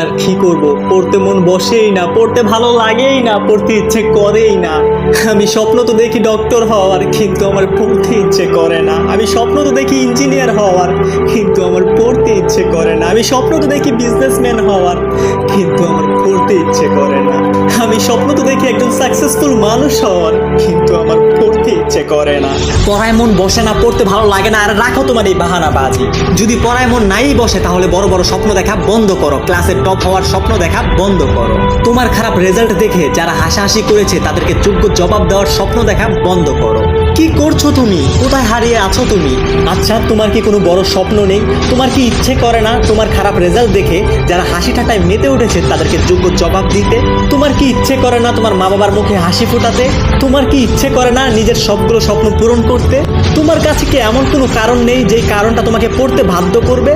আর কি করব, পড়তে মন বসেই না, পড়তে ভালো লাগেই না, পড়তে ইচ্ছে করেই না। আমি স্বপ্ন তো দেখি ডক্টর হওয়ার, কিন্তু আমার পড়তে ইচ্ছে করে না। আমি স্বপ্ন তো দেখি ইঞ্জিনিয়ার হওয়ার, কিন্তু আমার পড়তে ইচ্ছে করে না। আমি স্বপ্ন তো দেখি বিজনেসম্যান হওয়ার, কিন্তু আমার পড়তে ইচ্ছে করে না। আমি স্বপ্ন তো দেখি একজন সাকসেসফুল মানুষ হওয়ার, কিন্তু আমার পড়তে ইচ্ছে করে না। পড়ায় মন বসে না, পড়তে ভালো লাগে না। আর রাখো তোমার এই বাহানাবাজি। যদি পড়ায় মন নাই বসে তাহলে বড় বড় স্বপ্ন দেখা বন্ধ করো, ক্লাসে টপ হওয়ার স্বপ্ন দেখা বন্ধ করো। তোমার খারাপ রেজাল্ট দেখে যারা হাসাহাসি করেছে তাদেরকে যোগ্য জবাব দেওয়ার স্বপ্ন দেখা বন্ধ করো। কি করছো তুমি? কোথায় হারিয়ে আছো তুমি? আচ্ছা, তোমার কি কোনো বড় স্বপ্ন নেই? তোমার কি ইচ্ছে করে না তোমার খারাপ রেজাল্ট দেখে যারা হাসি ঠাট্টায় মেতে উঠেছে তাদেরকে যোগ্য জবাব দিতে? তোমার কি ইচ্ছে করে না তোমার মা বাবার মুখে হাসি ফোটাতে? তোমার কি ইচ্ছে করে না নিজের সবগুলো স্বপ্ন পূরণ করতে? তোমার কাছে কি এমন কোনো কারণ নেই যে কারণটা তোমাকে পড়তে বাধ্য করবে?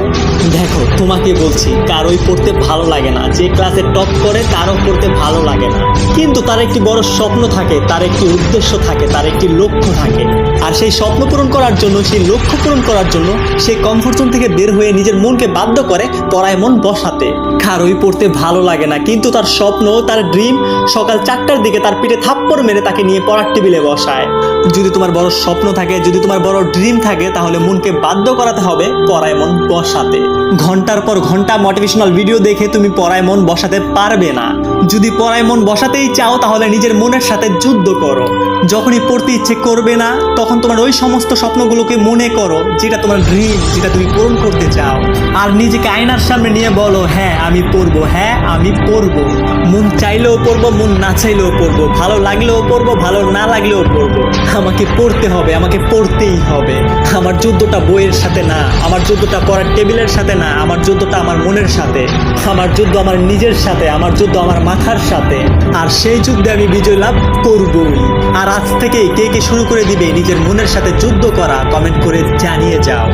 দেখো, তোমাকে বলছি, কারোই পড়তে ভালো লাগে না। যে ক্লাসে টপ করে তারও পড়তে ভালো লাগে না, কিন্তু তার একটি বড় স্বপ্ন থাকে, তার একটি উদ্দেশ্য থাকে, তার একটি লক্ষ্য থাকে। আর সেই স্বপ্ন পূরণ করার জন্য, সেই লক্ষ্য পূরণ করার জন্য সে কমফোর্ট জোন থেকে বের হয়ে নিজের মনকে বাধ্য করে পড়ায় মন বসাতে। কারোই পড়তে ভালো লাগে না, কিন্তু তার স্বপ্ন, তার ড্রিম সকাল 4টার দিকে তার পিঠে থাপ্পড় মেরে তাকে নিয়ে পড়ার টেবিলে বসায়। যদি তোমার বড় স্বপ্ন থাকে, যদি তোমার বড় ড্রিম থাকে, তাহলে মনকে বাধ্য করাতে হবে পড়ায় মন বসাতে। ঘন্টার পর ঘন্টা মোটিভেশনাল ভিডিও দেখে তুমি পড়ায় মন বসাতে পারবে না। যদি পড়ায় মন বসাতেই চাও তাহলে নিজের মনের সাথে যুদ্ধ করো। যখনই পড়তে ইচ্ছে করবে না তখন তোমার ওই সমস্ত স্বপ্নগুলোকে মনে করো যেটা তোমার ড্রিম, যেটা তুমি পূরণ করতে চাও। আর নিজেকে আয়নার সামনে নিয়ে বলো, হ্যাঁ আমি পড়বো, হ্যাঁ আমি পড়বো। মন চাইলেও পড়বো, মন না চাইলেও পড়বো, ভালো লাগলেও পড়বো, ভালো না লাগলেও পড়বো। আমাকে পড়তে হবে, আমাকে পড়তেই হবে। আমার যুদ্ধটা বইয়ের সাথে না, আমার যুদ্ধটা পড়ার টেবিলের সাথে না, আমার যুদ্ধটা আমার মনের সাথে, আমার যুদ্ধ আমার নিজের সাথে, আমার যুদ্ধ আমার মাথার সাথে। আর সেই যুদ্ধে আমি বিজয় লাভ করবই। আর আজ থেকেই কে কে শুরু করে দিবে নিজের মনের সাথে যুদ্ধ করা, কমেন্ট করে জানিয়ে যাও।